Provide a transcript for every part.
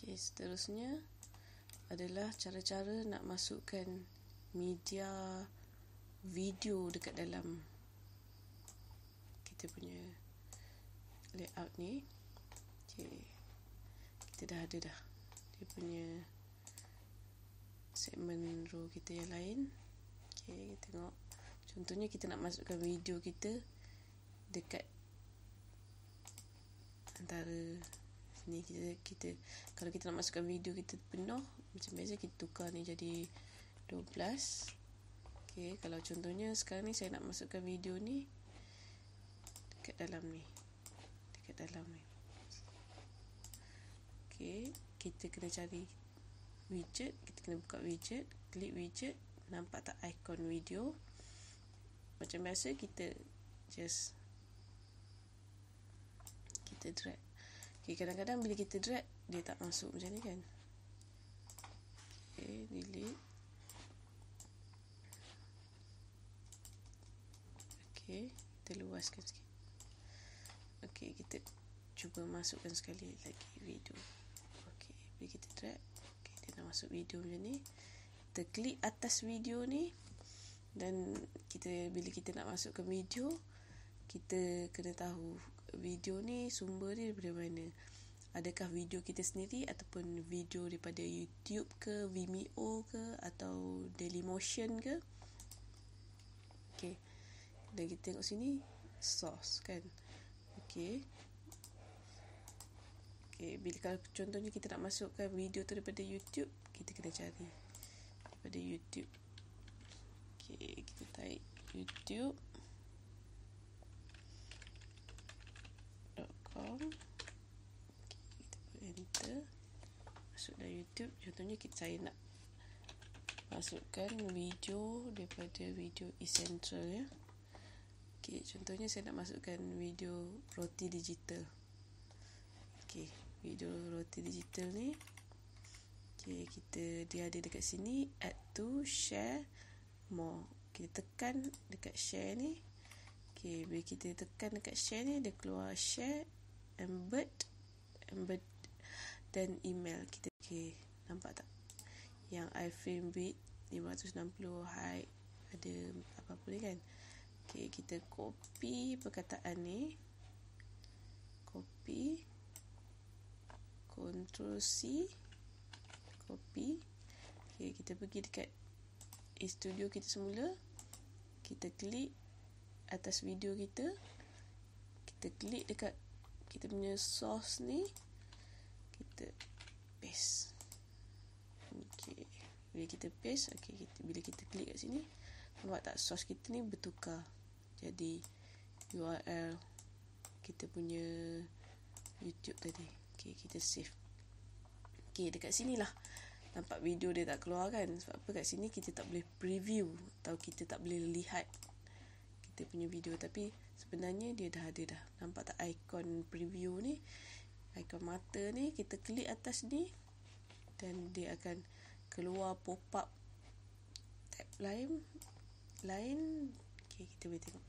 Okay, seterusnya adalah cara-cara nak masukkan media video dekat dalam kita punya layout ni. Okay, kita dah ada dah dia punya segmen row kita yang lain. Okay, kita tengok contohnya kita nak masukkan video kita dekat antara ni. Kita kalau kita nak masukkan video kita penuh, macam biasa kita tukar ni jadi 12. Okay, kalau contohnya sekarang ni saya nak masukkan video ni dekat dalam ni. Okay, kita kena cari widget. Kita kena buka widget, klik widget, nampak tak ikon video. Macam biasa kita just kita drag. Okay, kadang-kadang bila kita drag dia tak masuk macam ni kan. Okay, delete. Okay, kita luaskan sikit. Okay, kita cuba masukkan sekali lagi video. Okay, bila kita drag, okay, dia dah masuk video macam ni. Kita klik atas video ni, dan bila kita nak masukkan video, kita kena tahu video ni sumber dia daripada mana. Adakah video kita sendiri ataupun video daripada YouTube ke, Vimeo ke, atau Dailymotion ke. Okay, dan kita tengok sini source kan. Okay, bila kalau contohnya kita nak masukkan video tu daripada YouTube, kita kena cari daripada YouTube. Okay, kita type YouTube.com. Okay, kita enter, masuk dalam YouTube. Contohnya saya nak masukkan video daripada Video Essential ya. Okay, contohnya saya nak masukkan video roti digital. Okay, video roti digital ni. Okay, dia ada dekat sini, add to, share, more. Kita tekan dekat share ni. Okay, bila kita tekan dekat share ni, dia keluar share, embed dan email kita. Okay, nampak tak? Yang iframe width 560, height ada apa-apa ni kan. Okay, kita copy perkataan ni. Copy, Ctrl C, copy. Okay, kita pergi dekat studio kita semula. Kita klik atas video kita. Kita klik dekat kita punya source ni. Kita paste. Okay, bila kita paste, okay, bila kita klik kat sini, nampak tak source kita ni bertukar jadi URL kita punya YouTube tadi. Okay, kita save. Okay, dekat sini lah nampak video dia tak keluar kan. Sebab apa? Kat sini kita tak boleh preview atau kita tak boleh lihat kita punya video. Tapi sebenarnya dia dah ada dah. Nampak tak ikon preview ni, ikon mata ni. Kita klik atas ni dan dia akan keluar pop-up tab lain. Okay, kita boleh tengok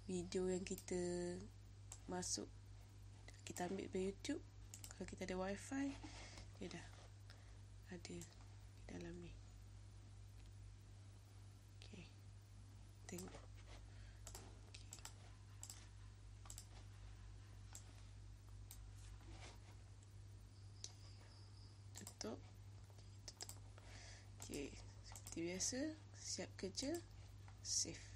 video yang kita masuk, kita ambil dari YouTube. Kalau kita ada wifi, dia dah ada di dalam ni. Okay, tengok. Tutup. Okay, seperti biasa, siap kerja, save.